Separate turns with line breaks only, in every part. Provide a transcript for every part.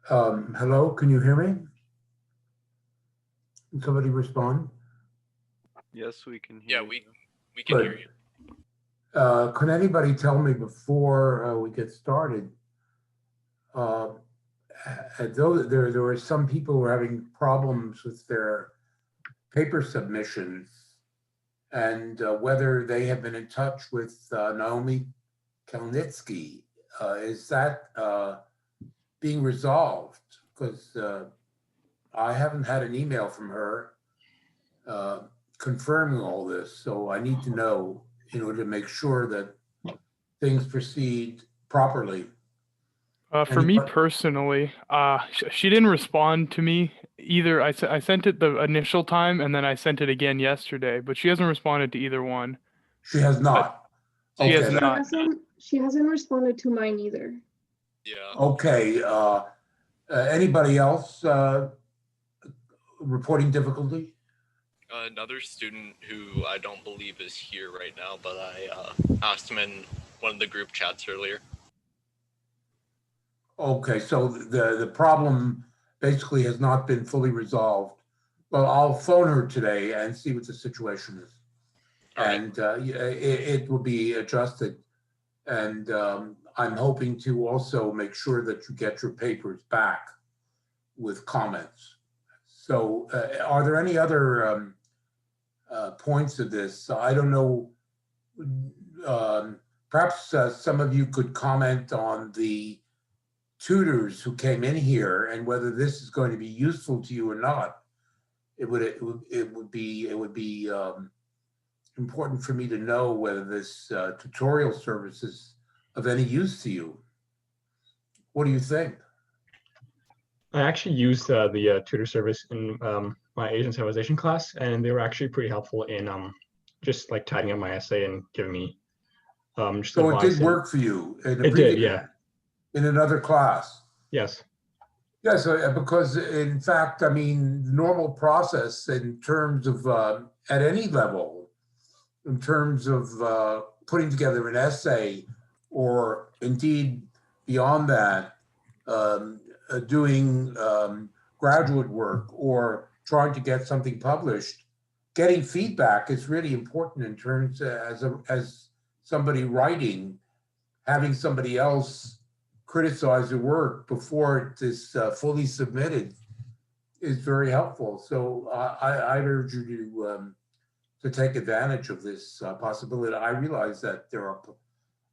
Hello, can you hear me? Can somebody respond?
Yes, we can
Yeah,
hear you.
we can hear
Good.
you.
Can anybody tell me before we get started? Uh, though there were some people who were having problems with their paper submissions and whether they have been in touch with Naomi Kalnitsky. Is that being resolved? Because I haven't had an email from her uh, confirming all this. So I need to know in order to make sure that things proceed properly.
For me
Anybody?
personally, she didn't respond to me either. I sent it the initial time and then I sent it again yesterday, but she hasn't responded to either one.
She has not.
She has
Okay.
not.
She hasn't responded to mine either.
Yeah.
Okay. Anybody else reporting difficulty?
Another student who I don't believe is here right now, but I asked him in one of the group chats earlier.
Okay, so the problem basically has not been fully resolved. Well, I'll phone her today and see what the situation is.
All right.
And it will be adjusted. And I'm hoping to also make sure that you get your papers back with comments. So are there any other points of this? I don't know. Perhaps some of you could comment on the tutors who came in here and whether this is going to be useful to you or not. It would be important for me to know whether this tutorial service is of any use to you. What do you think?
I actually used the tutor service in my Asian civilization class, and they were actually pretty helpful in just like tidying up my essay and giving me just
So it
advice.
did work for you in a
It did, yeah.
in another class.
Yes.
Yes, because in fact, I mean, the normal process in terms of at any level, in terms of putting together an essay, or indeed beyond that, doing graduate work or trying to get something published, getting feedback is really important in terms as somebody writing, having somebody else criticize your work before it is fully submitted is very helpful. So I'd urge you to take advantage of this possibility. I realize that there are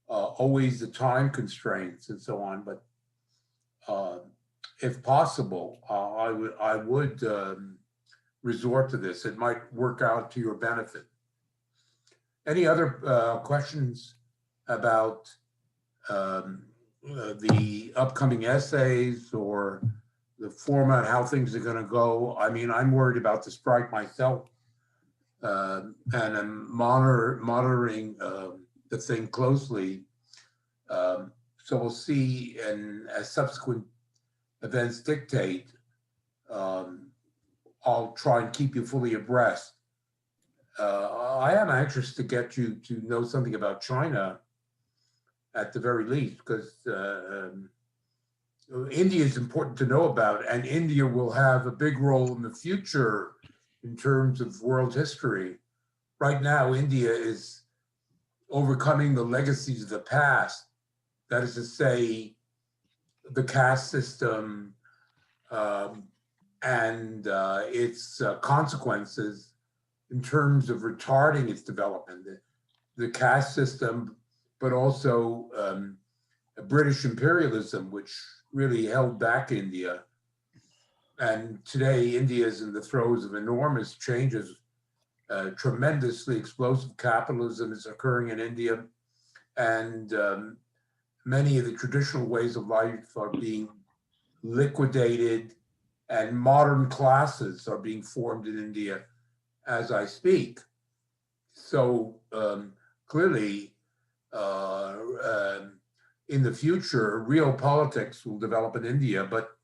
always the time constraints and so on, but if possible, I would resort to this. It might work out to your benefit. Any other questions about the upcoming essays or the format, how things are going to go? I mean, I'm worried about the strike myself, and I'm monitoring the thing closely. So we'll see, and as subsequent events dictate, I'll try and keep you fully abreast. I am anxious to get you to know something about China at the very least, because India is important to know about, and India will have a big role in the future in terms of world history. Right now, India is overcoming the legacies of the past. That is to say, the caste system and its consequences in terms of retarding its development. The caste system, but also British imperialism, which really held back India. And today, India is in the throes of enormous changes. Tremendously explosive capitalism is occurring in India, and many of the traditional ways of life are being liquidated, and modern classes are being formed in India as I speak. So clearly, in the future, real politics will develop in India, but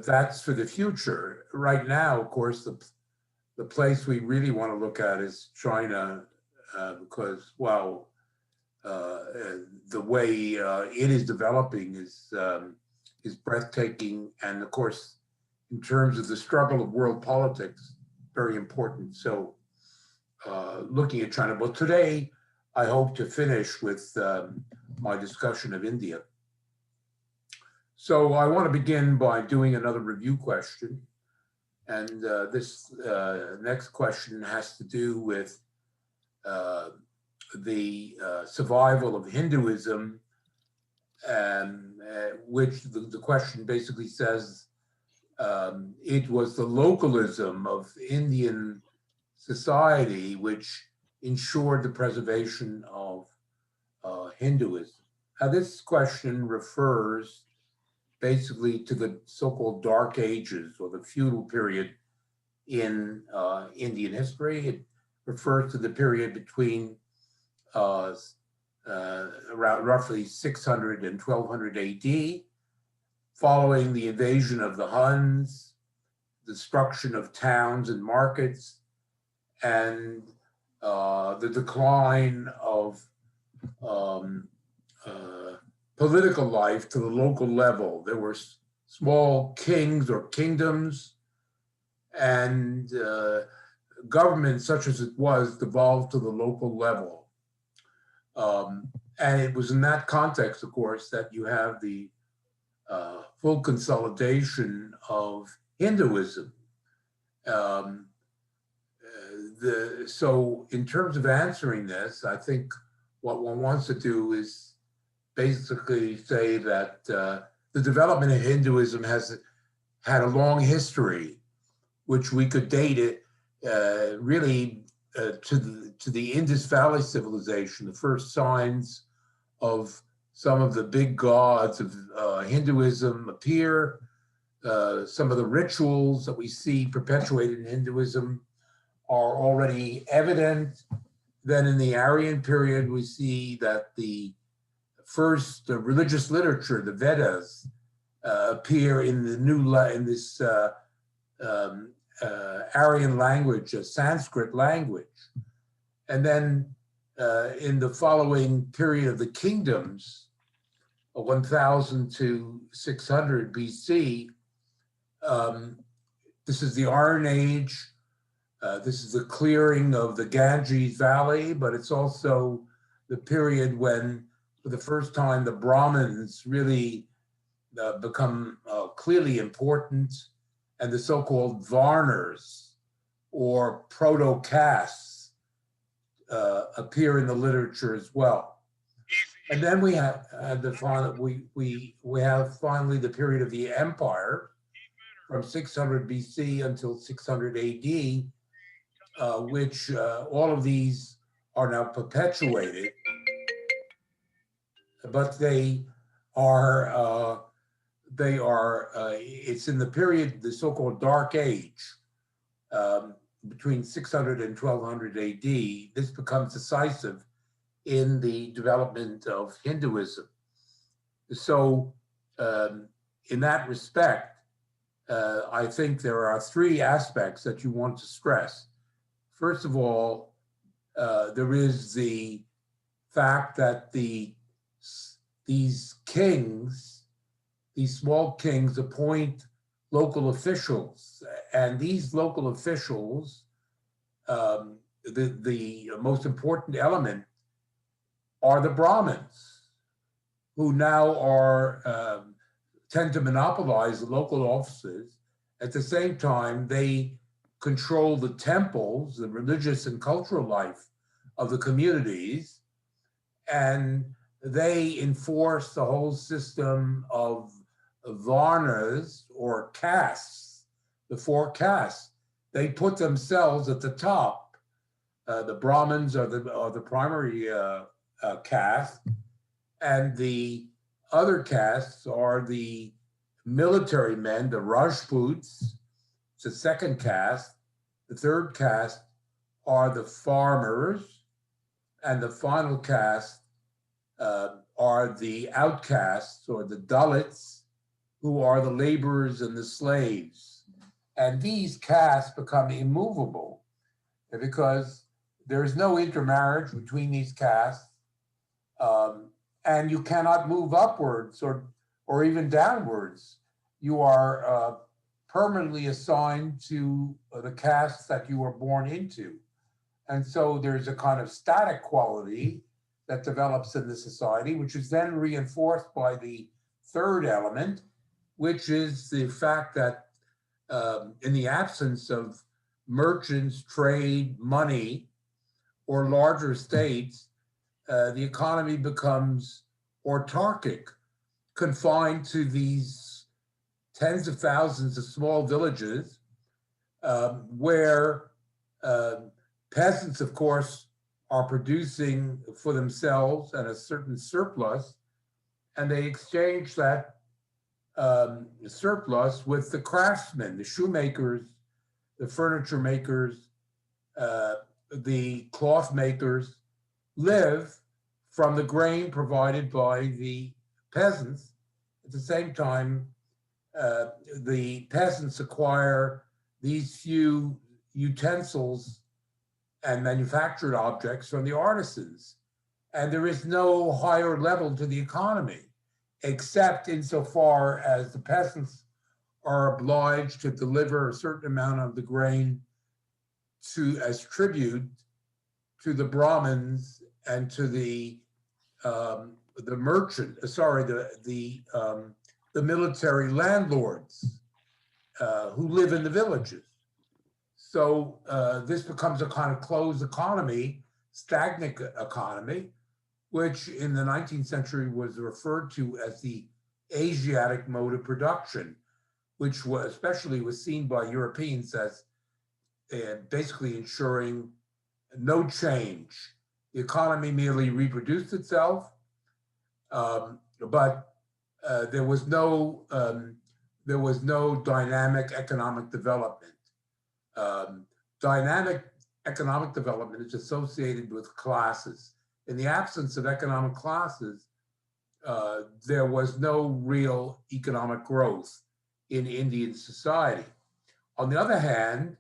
that's for the future. Right now, of course, the place we really want to look at is China, because, the way it is developing is is breathtaking. And of course, in terms of the struggle of world politics, very important. So looking at China, well, today I hope to finish with my discussion of India. So I want to begin by doing another review question. And this next question has to do with the survival of Hinduism, and which the question basically says it was the localism of Indian society which ensured the preservation of Hinduism. Now, this question refers basically to the so-called Dark Ages, or the feudal period in Indian history. It refers to the period between around roughly 600 and 1200 AD, following the invasion of the Huns, destruction of towns and markets, and the decline of political life to the local level. There were small kings or kingdoms, and government, such as it was, devolved to the local level. And it was in that context, of course, that you have the full consolidation of Hinduism. So in terms of answering this, I think what one wants to do is basically say that the development of Hinduism has had a long history, which we could date it really to the Indus Valley civilization. The first signs of some of the big gods of Hinduism appear. Some of the rituals that we see perpetuated in Hinduism are already evident. Then in the Aryan period, we see that the first religious literature, the Vedas, appear in this Aryan language, a Sanskrit language. And then in the following period of the kingdoms, 1000 to 600 BC, this is the Iron Age. This is the clearing of the Ganges Valley, but it's also the period when, for the first time, the Brahmins really become clearly important, and the so-called Varnas, or proto-castes, appear in the literature as well. And then we have we have finally the period of the Empire from 600 BC until 600 AD, which all of these are now perpetuated, but they are it's in the period, the so-called Dark Age, between 600 and 1200 AD. This becomes decisive in the development of Hinduism. So in that respect, I think there are three aspects that you want to stress. First of all, there is the fact that these kings, these small kings, appoint local officials, and these local officials, the most important element are the Brahmins, who now tend to monopolize the local offices. At the same time, they control the temples, the religious and cultural life of the communities, and they enforce the whole system of varnas, or castes, the four castes. They put themselves at the top. The Brahmins are the primary caste, and the other castes are the military men, the Rajputs. It's the second caste. The third caste are the farmers, and the final caste are the outcasts, or the Dalits, who are the laborers and the slaves. And these castes become immovable because there is no intermarriage between these castes, and you cannot move upwards or or even downwards. You are permanently assigned to the caste that you were born into. And so there's a kind of static quality that develops in the society, which is then reinforced by the third element, which is the fact that in the absence of merchants, trade, money, or larger states, the economy becomes autarkic, confined to these tens of thousands of small villages where peasants, of course, are producing for themselves and a certain surplus, and they exchange that surplus with the craftsmen, the shoemakers, the furniture makers, the cloth makers, live from the grain provided by the peasants. At the same time, the peasants acquire these few utensils and manufactured objects from the artisans. And there is no higher level to the economy, except insofar as the peasants are obliged to deliver a certain amount of the grain as tribute to the Brahmins and to the merchant, the military landlords who live in the villages. So this becomes a kind of closed economy, stagnant economy, which in the 19th century was referred to as the Asiatic mode of production, which especially was seen by Europeans as basically ensuring no change. The economy merely reproduced itself, but there was no dynamic economic development. Dynamic economic development is associated with classes. In the absence of economic classes, there was no real economic growth in Indian society. On the other hand,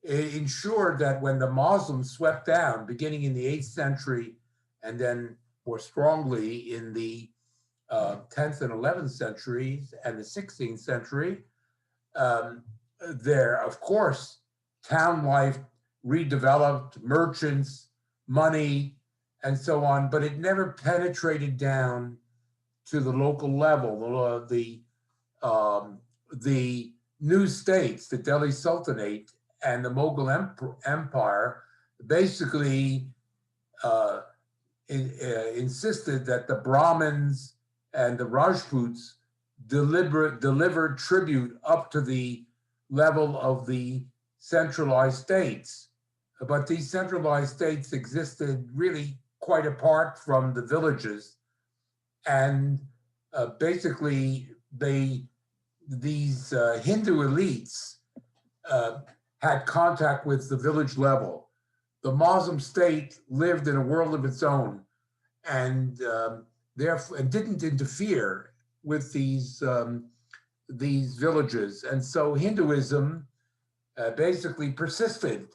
it ensured that when the Muslims swept down, beginning in the 8th century and then more strongly in the 10th and 11th centuries and the 16th century, there, of course, town life redeveloped, merchants, money, and so on, but it never penetrated down to the local level. The new states, the Delhi Sultanate and the Mughal Empire, basically insisted that the Brahmins and the Rajputs delivered tribute up to the level of the centralized states. But these centralized states existed really quite apart from the villages. And basically, these Hindu elites had contact with the village level. The Muslim state lived in a world of its own, and therefore didn't interfere with these villages. And so Hinduism basically persisted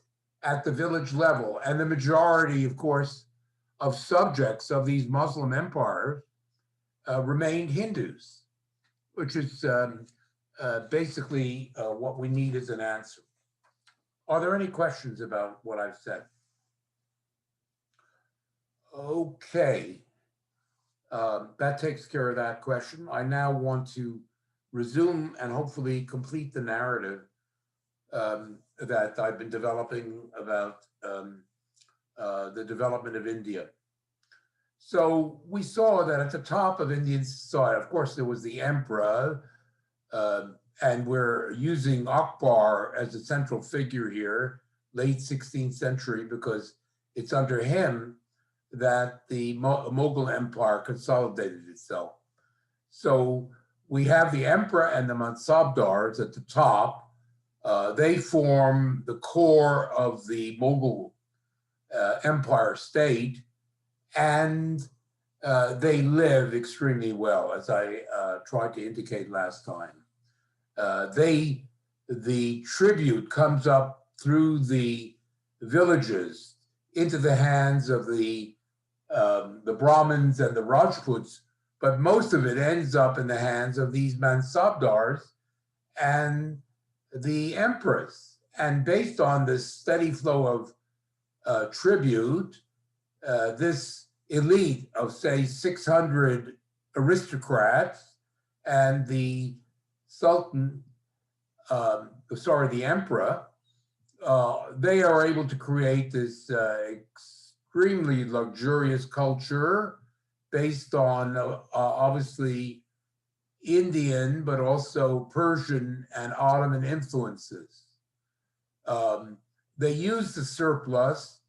at the village level, and the majority, of course, of subjects of these Muslim empires remained Hindus, which is basically what we need as an answer. Are there any questions about what I've said? Okay, that takes care of that question. I now want to resume and hopefully complete the narrative that I've been developing about the development of India. So we saw that at the top of Indian society, of course, there was the emperor, and we're using Akbar as a central figure here, late 16th century, because it's under him that the Mughal Empire consolidated itself. So we have the emperor and the Mansabdars at the top. They form the core of the Mughal Empire state, and they live extremely well, as I tried to indicate last time. The tribute comes up through the villages into the hands of the Brahmins and the Rajputs, but most of it ends up in the hands of these Mansabdars and the empress. And based on this steady flow of tribute, this elite of, say, 600 aristocrats and the Sultan, the emperor, they are able to create this extremely luxurious culture based on obviously Indian, but also Persian and Ottoman influences. They use the surplus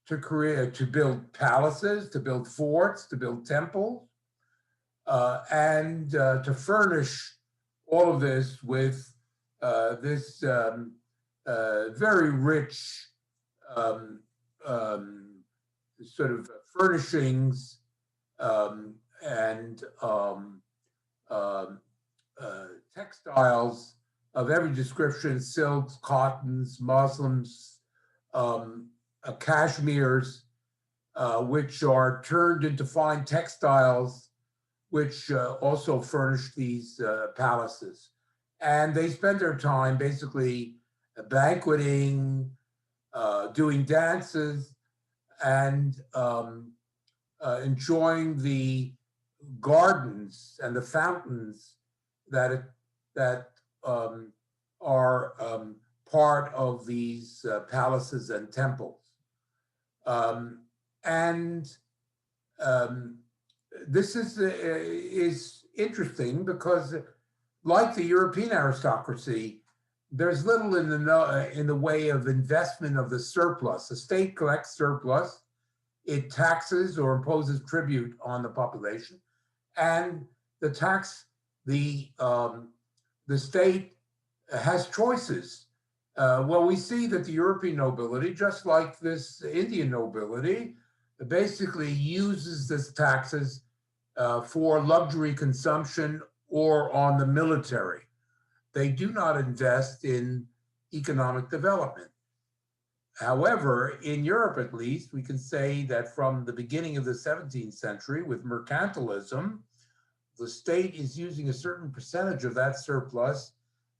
to build palaces, to build forts, to build temples, and to furnish all of this with this very rich sort of furnishings and textiles of every description: silks, cottons, muslins, cashmeres, which are turned into fine textiles, which also furnish these palaces. And they spend their time basically banqueting, doing dances, and enjoying the gardens and the fountains that are part of these palaces and temples. This is interesting because, like the European aristocracy, there's little in the way of investment of the surplus. The state collects surplus, it taxes or imposes tribute on the population, and the state has choices. Well, we see that the European nobility, just like this Indian nobility, basically uses this taxes for luxury consumption or on the military. They do not invest in economic development. However, in Europe at least, we can say that from the beginning of the 17th century, with mercantilism, the state is using a certain percentage of that surplus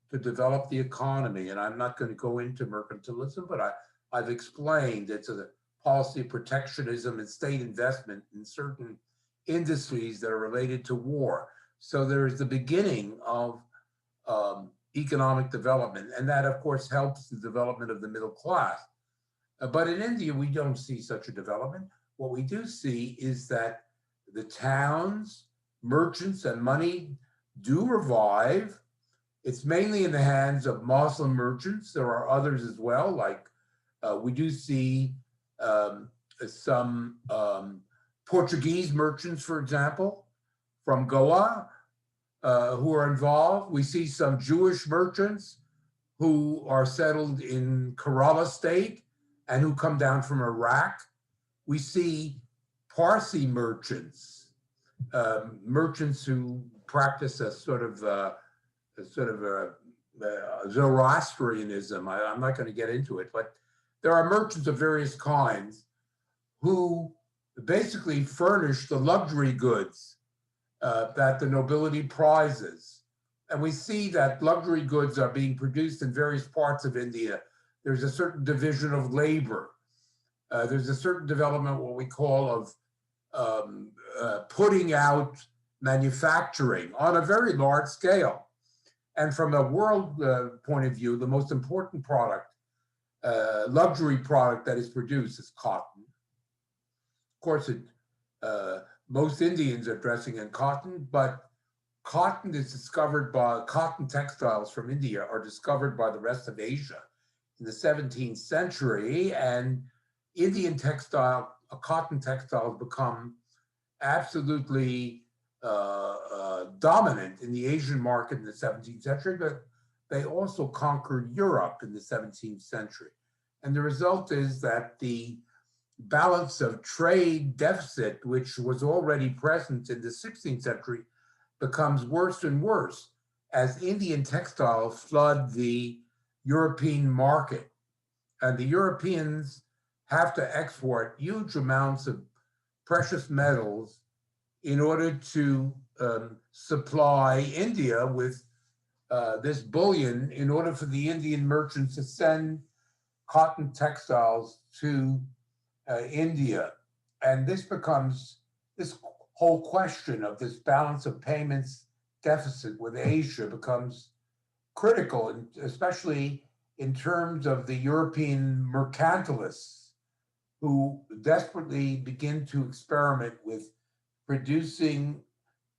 to develop the economy. And I'm not going to go into mercantilism, but I've explained it's a policy of protectionism and state investment in certain industries that are related to war. So there is the beginning of economic development, and that of course helps the development of the middle class. But in India, we don't see such a development. What we do see is that the towns, merchants, and money do revive. It's mainly in the hands of Muslim merchants. There are others as well, like we do see some Portuguese merchants, for example, from Goa, who are involved. We see some Jewish merchants who are settled in Kerala state and who come down from Iraq. We see Parsi merchants, merchants who practice a sort of Zoroastrianism. I'm not going to get into it, but there are merchants of various kinds who basically furnish the luxury goods that the nobility prizes. And we see that luxury goods are being produced in various parts of India. There's a certain division of labor. There's a certain development, what we call, of putting out manufacturing on a very large scale. And from a world point of view, the most important product, luxury product that is produced is cotton. Of course, most Indians are dressing in cotton, but cotton is discovered by, cotton textiles from India are discovered by the rest of Asia in the 17th century, and Indian cotton textiles become absolutely dominant in the Asian market in the 17th century, but they also conquered Europe in the 17th century. And the result is that the balance of trade deficit, which was already present in the 16th century, becomes worse and worse as Indian textiles flood the European market. And the Europeans have to export huge amounts of precious metals in order to supply India with this bullion in order for the Indian merchants to send cotton textiles to India. And this whole question of this balance of payments deficit with Asia becomes critical, and especially in terms of the European mercantilists who desperately begin to experiment with producing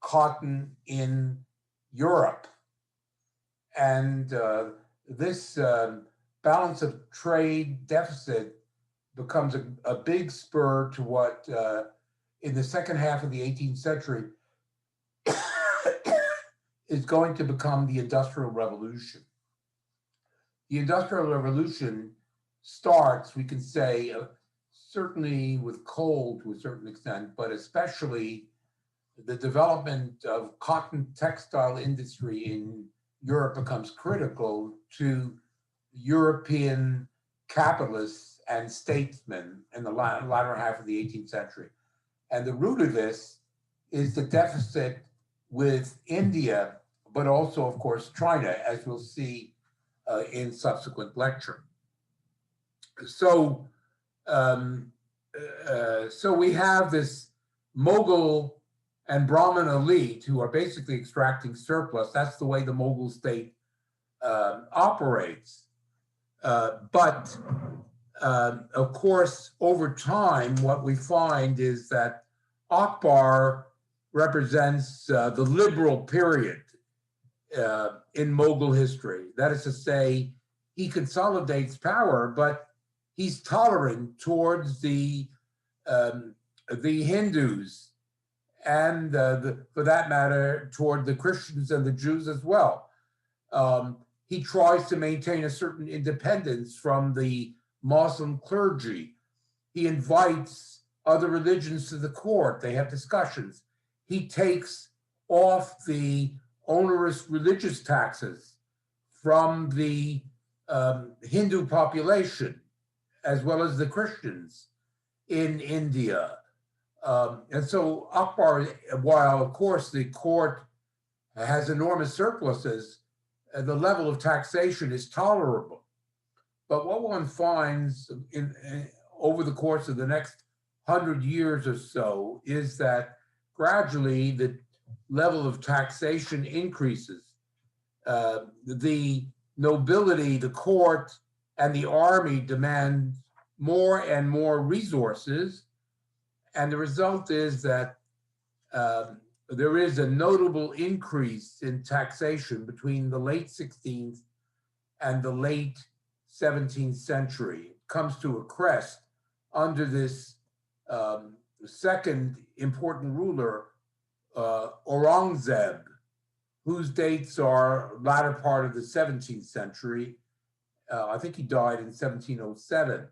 cotton in Europe. And this balance of trade deficit becomes a big spur to what in the second half of the 18th century is going to become the Industrial Revolution. The Industrial Revolution starts, we can say, certainly with coal to a certain extent, but especially the development of cotton textile industry in Europe becomes critical to European capitalists and statesmen in the latter half of the 18th century. And the root of this is the deficit with India, but also, of course, China, as we'll see in subsequent lecture. So, so we have this Mughal and Brahmin elite who are basically extracting surplus. That's the way the Mughal state operates. But of course, over time, what we find is that Akbar represents the liberal period in Mughal history. That is to say, he consolidates power, but he's tolerant towards the Hindus and for that matter, toward the Christians and the Jews as well. He tries to maintain a certain independence from the Muslim clergy. He invites other religions to the court. They have discussions. He takes off the onerous religious taxes from the Hindu population, as well as the Christians in India. And so Akbar, while of course the court has enormous surpluses, the level of taxation is tolerable. But what one finds over the course of the next 100 years or so is that gradually the level of taxation increases. The nobility, the court, and the army demand more and more resources. And the result is that there is a notable increase in taxation between the late 16th and the late 17th century. It comes to a crest under this second important ruler, Aurangzeb, whose dates are latter part of the 17th century. I think he died in 1707.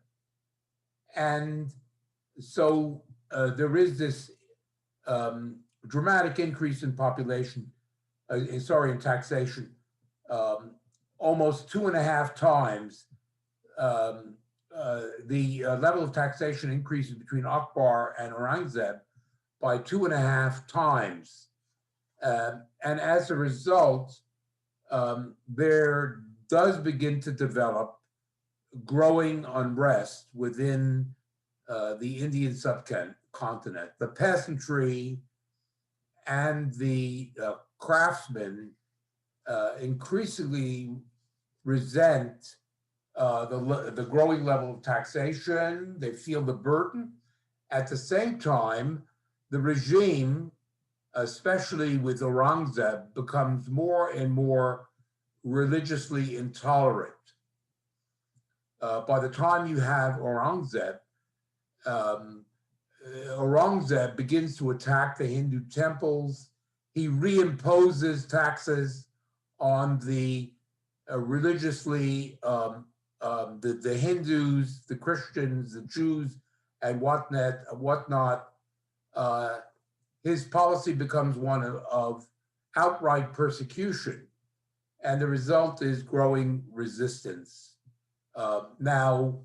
And so there is this dramatic increase in population, in taxation, almost 2.5 times. The level of taxation increases between Akbar and Aurangzeb by 2.5 times. And as a result, there does begin to develop growing unrest within the Indian subcontinent. The peasantry and the craftsmen increasingly resent the growing level of taxation. They feel the burden. At the same time, the regime, especially with Aurangzeb, becomes more and more religiously intolerant. By the time you have Aurangzeb, Aurangzeb begins to attack the Hindu temples. He reimposes taxes on the religiously, the Hindus, the Christians, the Jews, and whatnot. His policy becomes one of outright persecution, and the result is growing resistance. Now,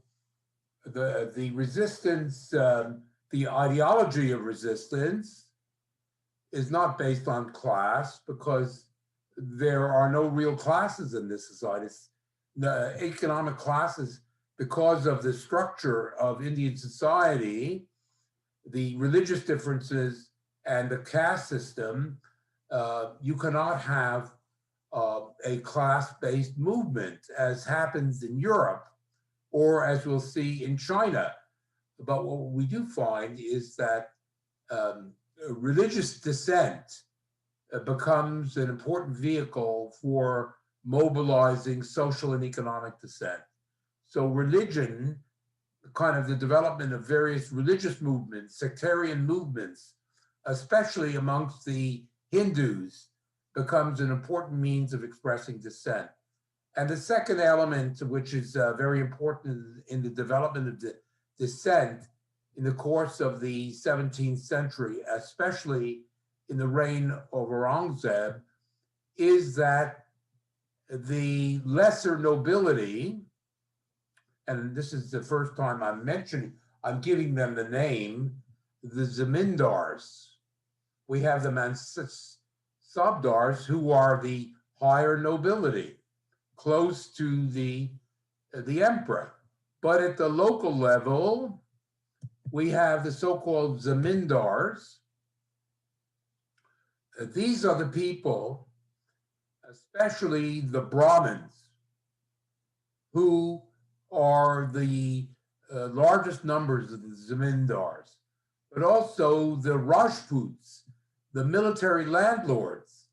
the resistance, the ideology of resistance is not based on class because there are no real classes in this society. The economic classes, because of the structure of Indian society, the religious differences and the caste system, you cannot have a class-based movement as happens in Europe or as we'll see in China. But what we do find is that religious dissent becomes an important vehicle for mobilizing social and economic dissent. So religion, kind of the development of various religious movements, sectarian movements, especially amongst the Hindus, becomes an important means of expressing dissent. And the second element, which is very important in the development of dissent in the course of the 17th century, especially in the reign of Aurangzeb, is that the lesser nobility, and this is the first time I'm giving them the name, the zamindars. We have the mansabdars, who are the higher nobility, close to the emperor. But at the local level, we have the so-called zamindars. These are the people, especially the Brahmins, who are the largest numbers of the zamindars, but also the Rajputs, the military landlords,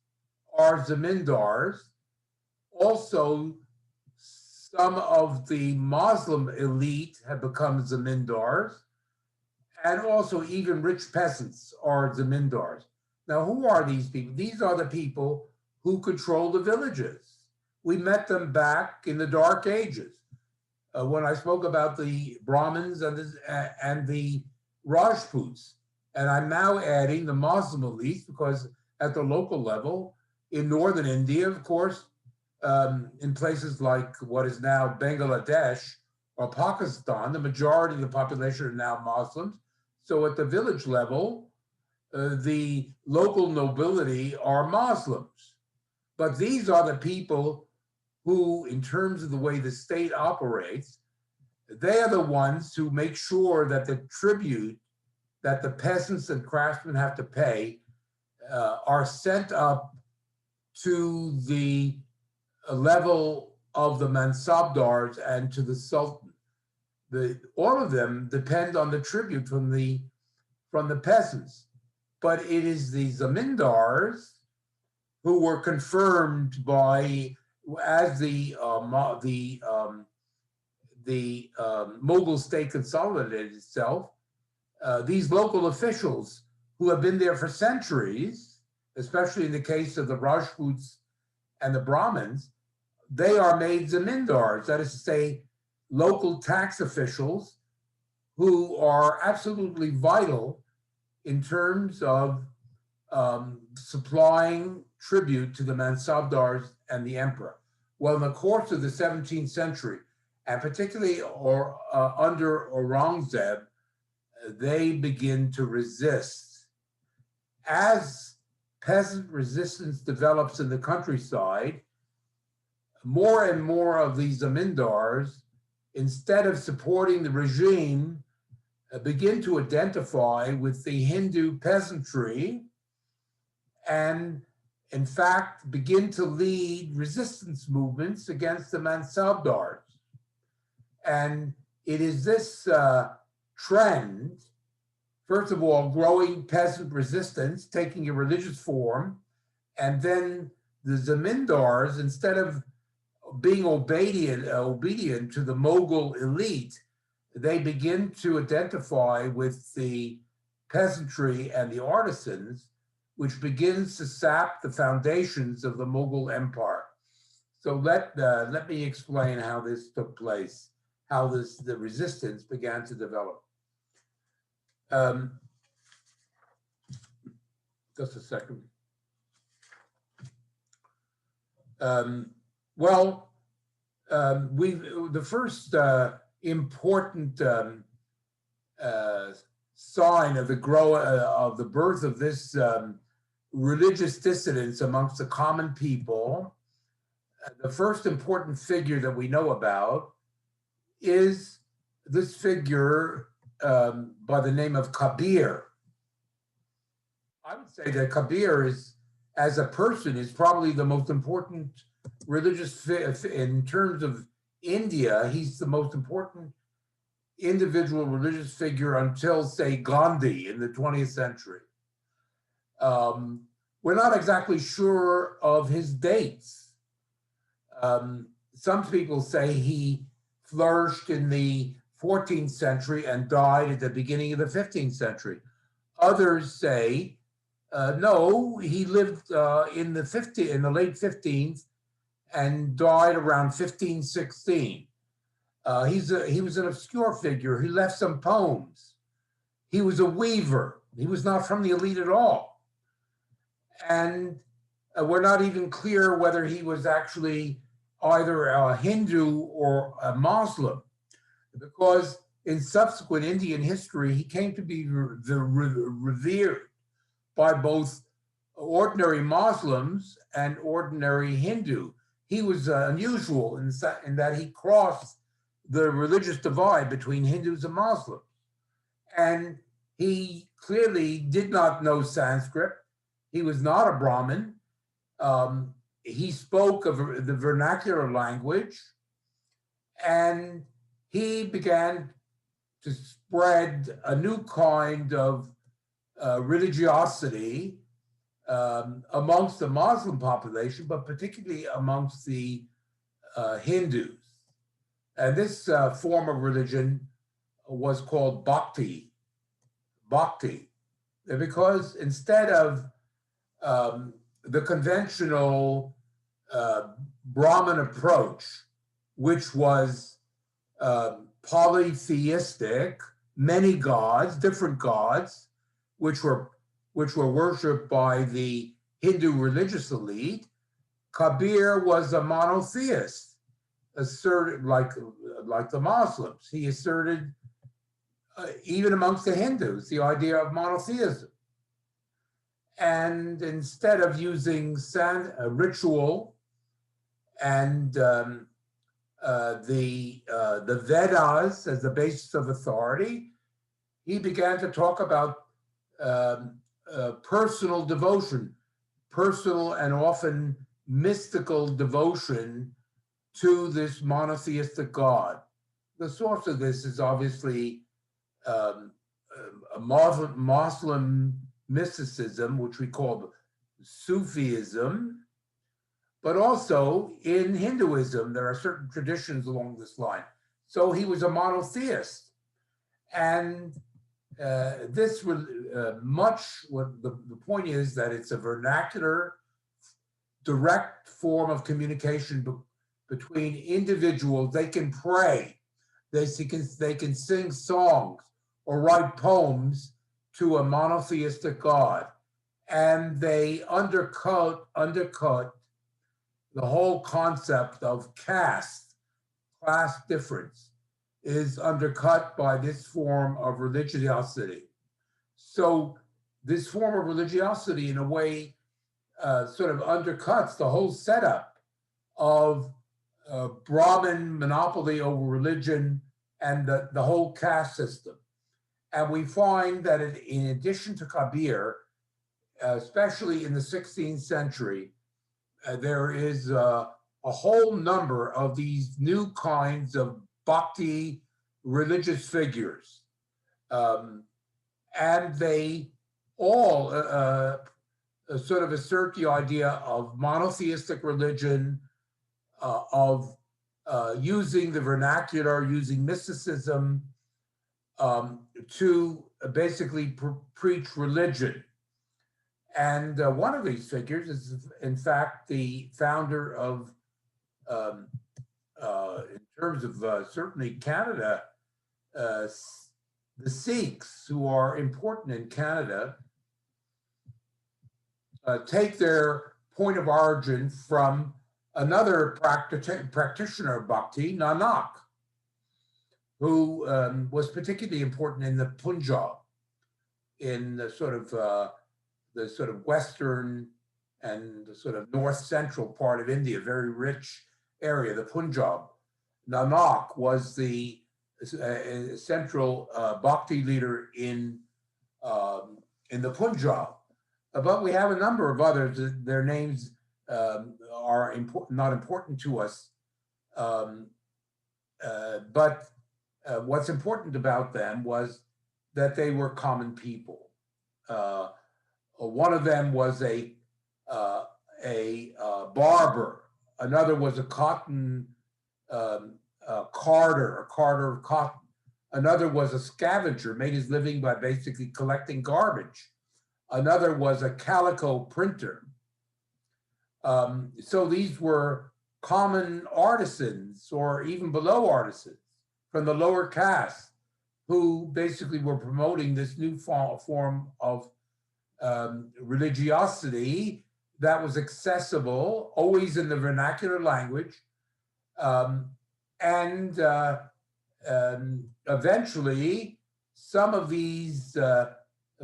are zamindars. Also, some of the Muslim elite have become zamindars, and also even rich peasants are zamindars. Now, who are these people? These are the people who control the villages. We met them back in the Dark Ages. When I spoke about the Brahmins and the Rajputs. And I'm now adding the Muslim elite because at the local level, in northern India, of course, in places like what is now Bangladesh or Pakistan, the majority of the population are now Muslims. So at the village level, the local nobility are Muslims. But these are the people who, in terms of the way the state operates, they are the ones who make sure that the tribute that the peasants and craftsmen have to pay are sent up to the level of the mansabdars and to the sultan. All of them depend on the tribute from the peasants, but it is the zamindars who were confirmed by, as the Mughal state consolidated itself, these local officials who have been there for centuries, especially in the case of the Rajputs and the Brahmins, they are made zamindars, that is to say, local tax officials who are absolutely vital in terms of supplying tribute to the mansabdars and the emperor. Well, in the course of the 17th century, and particularly under Aurangzeb, they begin to resist. As peasant resistance develops in the countryside, more and more of these zamindars, instead of supporting the regime, begin to identify with the Hindu peasantry and, in fact, begin to lead resistance movements against the mansabdars. And it is this trend, first of all, growing peasant resistance, taking a religious form, and then the zamindars, instead of being obedient to the Mughal elite, they begin to identify with the peasantry and the artisans, which begins to sap the foundations of the Mughal Empire. So let me explain how this took place, how the resistance began to develop. Just a second. The first important sign of the birth of this religious dissidents amongst the common people. The first important figure that we know about is this figure by the name of Kabir. I would say that Kabir is, as a person, is probably the most important religious in terms of India. He's the most important individual religious figure until, say, Gandhi in the 20th century. We're not exactly sure of his dates. Some people say he flourished in the 14th century and died at the beginning of the 15th century. Others say, no, he lived in the late 15th and died around 1516. He was an obscure figure. He left some poems. He was a weaver. He was not from the elite at all. And we're not even clear whether he was actually either a Hindu or a Muslim, because in subsequent Indian history, he came to be revered by both ordinary Muslims and ordinary Hindu. He was unusual in that he crossed the religious divide between Hindus and Muslims. And he clearly did not know Sanskrit. He was not a Brahmin. He spoke of the vernacular language, and he began to spread a new kind of religiosity amongst the Muslim population, but particularly amongst the Hindus. And this form of religion was called bhakti, because instead of the conventional Brahmin approach, which was polytheistic, many gods, different gods, which were worshipped by the Hindu religious elite, Kabir was a monotheist, asserted like the Muslims. He asserted, even amongst the Hindus, the idea of monotheism. And instead of using ritual and the Vedas as the basis of authority, he began to talk about personal devotion, personal and often mystical devotion to this monotheistic God. The source of this is obviously a Muslim mysticism, which we call Sufism, but also in Hinduism, there are certain traditions along this line. So he was a monotheist. And this was the point is that it's a vernacular, direct form of communication between individuals. They can pray, they can sing songs or write poems to a monotheistic God, and they undercut the whole concept of caste, class difference is undercut by this form of religiosity. So this form of religiosity, in a way, sort of undercuts the whole setup of Brahmin monopoly over religion and the whole caste system. And we find that in addition to Kabir, especially in the 16th century, there is a whole number of these new kinds of bhakti religious figures. And they all sort of assert the idea of monotheistic religion, of using the vernacular, using mysticism to basically preach religion. And one of these figures is, in fact, the founder of, in terms of certainly Canada, the Sikhs, who are important in Canada, take their point of origin from another practitioner of bhakti, Nanak, who was particularly important in the Punjab in the sort of the sort of western and the sort of north central part of India, very rich area, the Punjab. Nanak was the central bhakti leader in the Punjab. But we have a number of others. Their names are not important to us. But what's important about them was that they were common people. One of them was a barber. Another was a cotton carder, a carder of cotton. Another was a scavenger, made his living by basically collecting garbage. Another was a calico printer. So these were common artisans or even below artisans from the lower caste who basically were promoting this new form of religiosity that was accessible, always in the vernacular language, and eventually some of these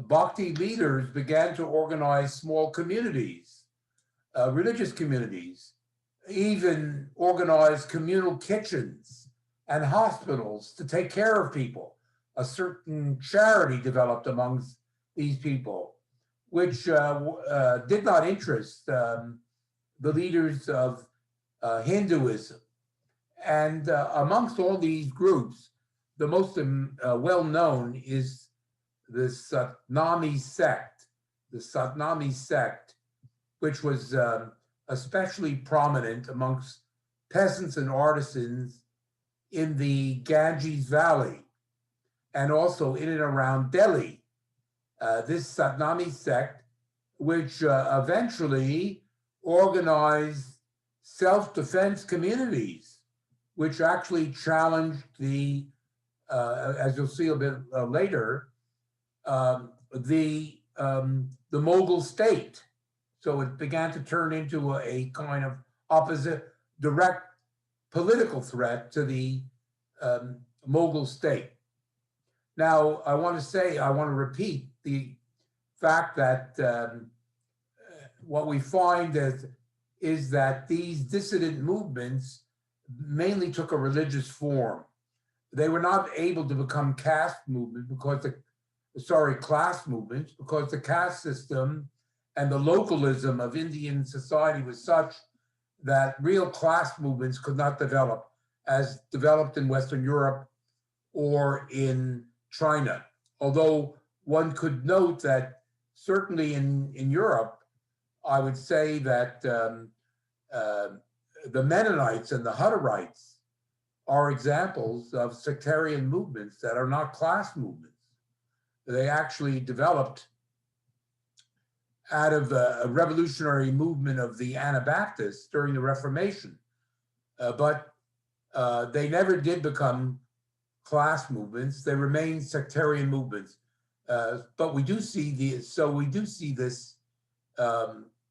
bhakti leaders began to organize small communities, religious communities, even organized communal kitchens and hospitals to take care of people. A certain charity developed amongst these people, which did not interest the leaders of Hinduism. And amongst all these groups, the most well-known is the Satnami sect, which was especially prominent amongst peasants and artisans in the Ganges Valley and also in and around Delhi. This Satnami sect, which eventually organized self-defense communities, which actually challenged the, as you'll see a bit later, the Mughal state. So it began to turn into a kind of opposite, direct political threat to the Mughal state. Now, I want to repeat the fact that what we find is that these dissident movements mainly took a religious form. They were not able to become class movements because the caste system and the localism of Indian society was such that real class movements could not develop as developed in Western Europe or in China. Although one could note that certainly in Europe, I would say that the Mennonites and the Hutterites are examples of sectarian movements that are not class movements. They actually developed out of a revolutionary movement of the Anabaptists during the Reformation, but they never did become class movements. They remain sectarian movements. But we do see this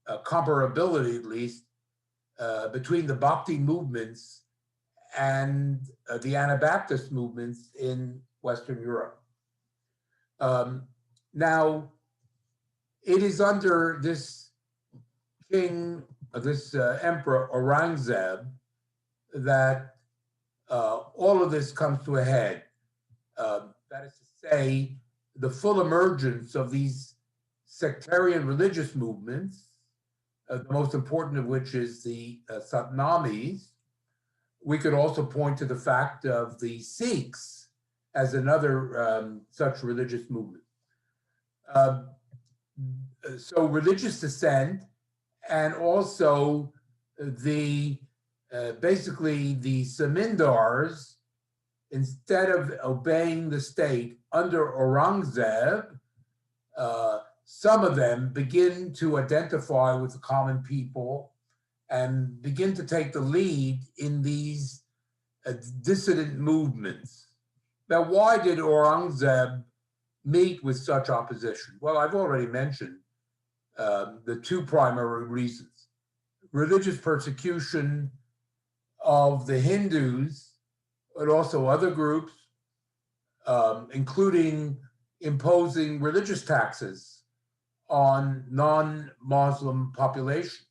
comparability, at least, between the Bhakti movements and the Anabaptist movements in Western Europe. Now, it is under this king, this emperor Aurangzeb, that all of this comes to a head. That is to say, the full emergence of these sectarian religious movements, the most important of which is the Satnamis. We could also point to the fact of the Sikhs as another such religious movement. So religious dissent, and also the basically the Zamindars, instead of obeying the state under Aurangzeb, some of them begin to identify with the common people and begin to take the lead in these dissident movements. Now, why did Aurangzeb meet with such opposition? Well, I've already mentioned the two primary reasons: religious persecution of the Hindus, but also other groups, including imposing religious taxes on non-Muslim populations.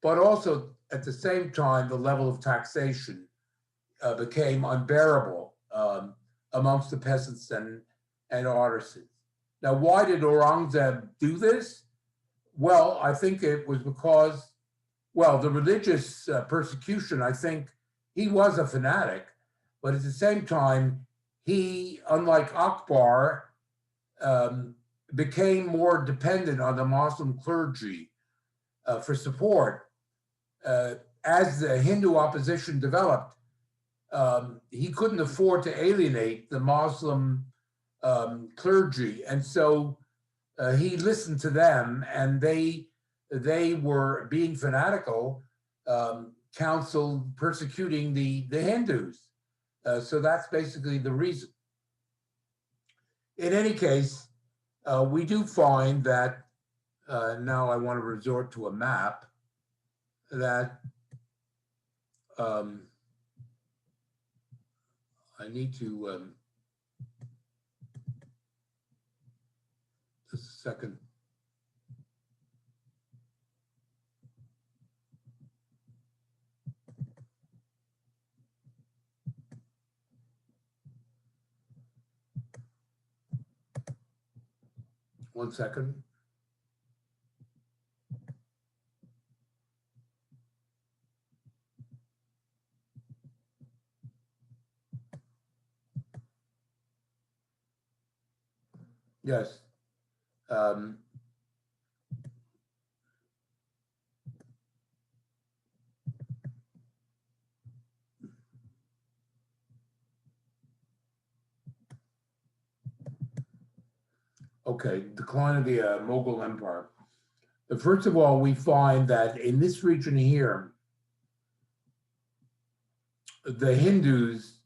But also at the same time, the level of taxation became unbearable amongst the peasants and artisans. Now, why did Aurangzeb do this? Well, I think it was because, well, the religious persecution, I think he was a fanatic, but at the same time, he, unlike Akbar, became more dependent on the Muslim clergy for support. As the Hindu opposition developed, he couldn't afford to alienate the Muslim clergy, and so he listened to them, and they were being fanatical, counseled persecuting the Hindus. So that's basically the reason. In any case, we do find that now I want to resort to a map that I need to just a second. One second. Yes. Okay, decline of the Mughal Empire. First of all, we find that in this region here, the Hindus,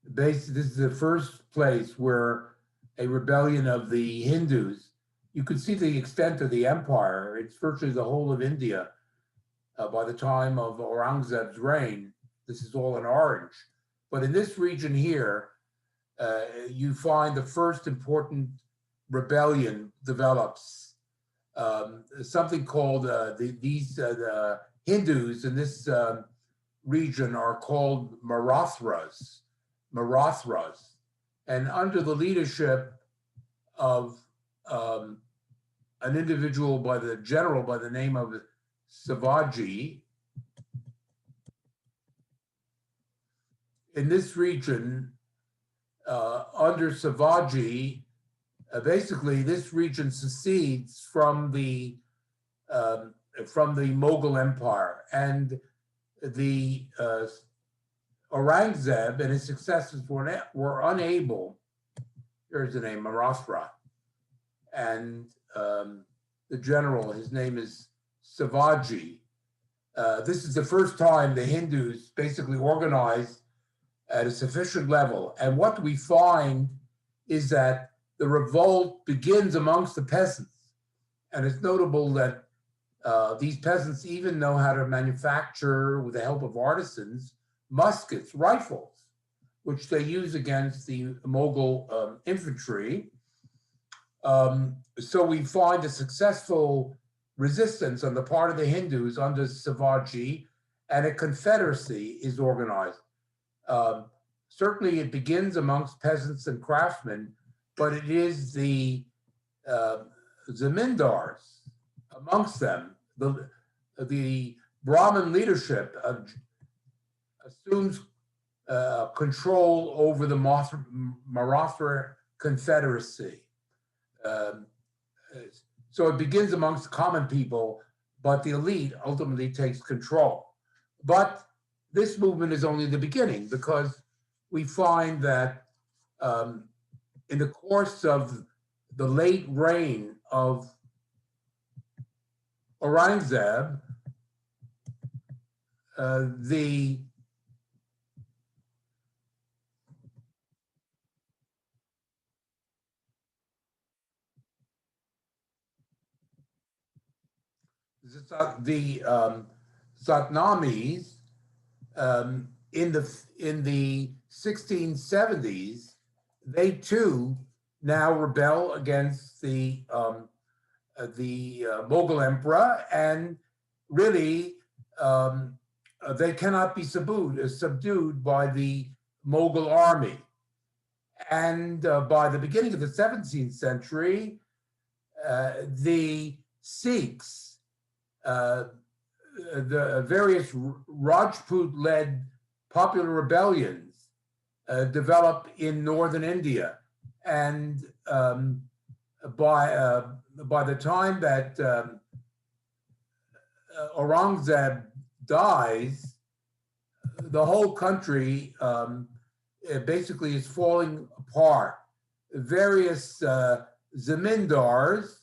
this is the first place where a rebellion of the Hindus, you could see the extent of the empire. It's virtually the whole of India by the time of Aurangzeb's reign. This is all in orange. But in this region here, you find the first important rebellion develops. Something called, the Hindus in this region are called Marathras. And under the leadership of an individual by the name of Savaji, in this region, under Savaji, basically this region secedes from the Mughal Empire, and the Aurangzeb and his successors were unable. Here's the name, Marathra, and the general, his name is Savaji. This is the first time the Hindus basically organized at a sufficient level. And what we find is that the revolt begins amongst the peasants. And it's notable that these peasants even know how to manufacture, with the help of artisans, muskets, rifles, which they use against the Mughal infantry. So we find a successful resistance on the part of the Hindus under Savaji, and a confederacy is organized. Certainly it begins amongst peasants and craftsmen, but it is the zamindars amongst them. The Brahmin leadership assumes control over the Maratha confederacy. So it begins amongst common people, but the elite ultimately takes control. But this movement is only the beginning, because we find that in the course of the late reign of Aurangzeb, the Satnamis in the 1670s, they too now rebel against the Mughal emperor, and really they cannot be subdued by the Mughal army. And by the beginning of the 17th century, the Sikhs, the various Rajput-led popular rebellions develop in northern India. And by the time that Aurangzeb dies, the whole country it basically is falling apart. Various zamindars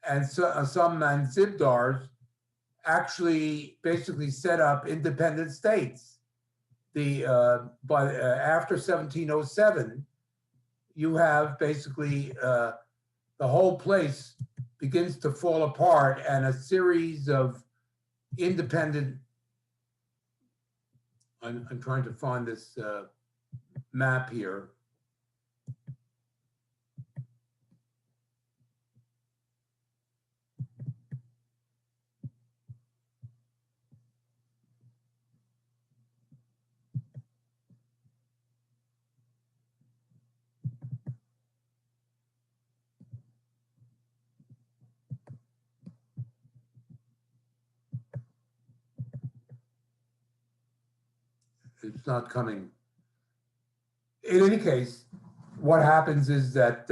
and some mansibdars actually basically set up independent states. After 1707, you have basically the whole place begins to fall apart, and a series of independent. I'm trying to find this map here. It's not coming. In any case, what happens is that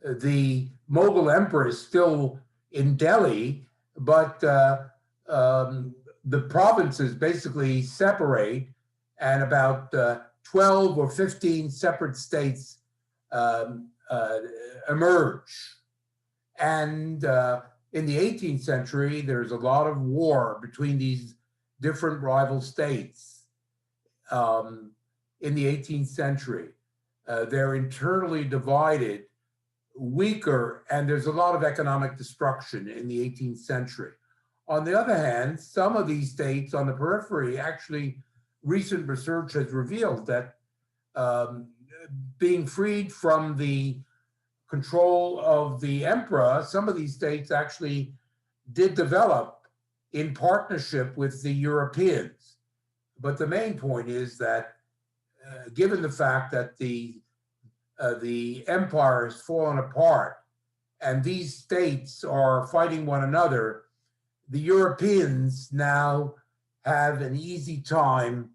the Mughal emperor is still in Delhi, but the provinces basically separate, and about 12 or 15 separate states emerge. And in the 18th century, there's a lot of war between these different rival states. In the 18th century, they're internally divided, weaker, and there's a lot of economic destruction in the 18th century. On the other hand, some of these states on the periphery, actually, recent research has revealed that being freed from the control of the emperor, some of these states actually did develop in partnership with the Europeans. But the main point is that given the fact that the empire has fallen apart and these states are fighting one another, the Europeans now have an easy time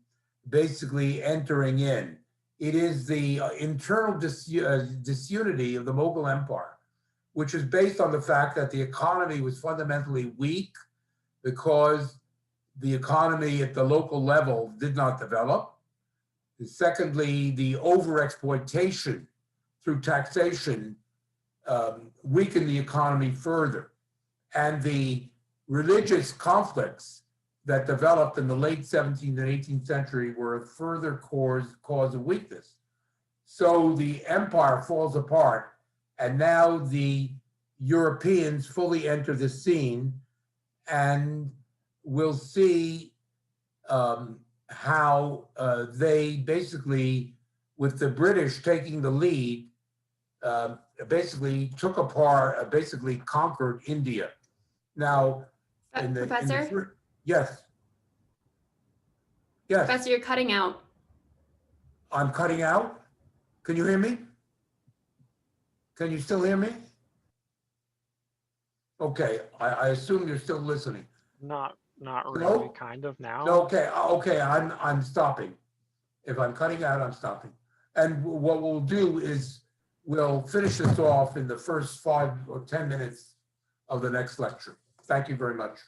basically entering in. It is the internal disunity of the Mughal Empire, which is based on the fact that the economy was fundamentally weak because the economy at the local level did not develop. Secondly, the overexploitation through taxation weakened the economy further. And the religious conflicts that developed in the late 17th and 18th century were a further cause of weakness. So the empire falls apart, and now the Europeans fully enter the scene, and we'll see how they basically, with the British taking the lead, basically took apart, basically conquered India. Now,
Professor?
Yes. Yes.
Professor, you're cutting out.
I'm cutting out? Can you hear me? Can you still hear me? Okay, I assume you're still listening.
Not really,
No?
kind of now.
Okay, I'm stopping. If I'm cutting out, I'm stopping. And what we'll do is we'll finish this off in the first 5 or 10 minutes of the next lecture. Thank you very much.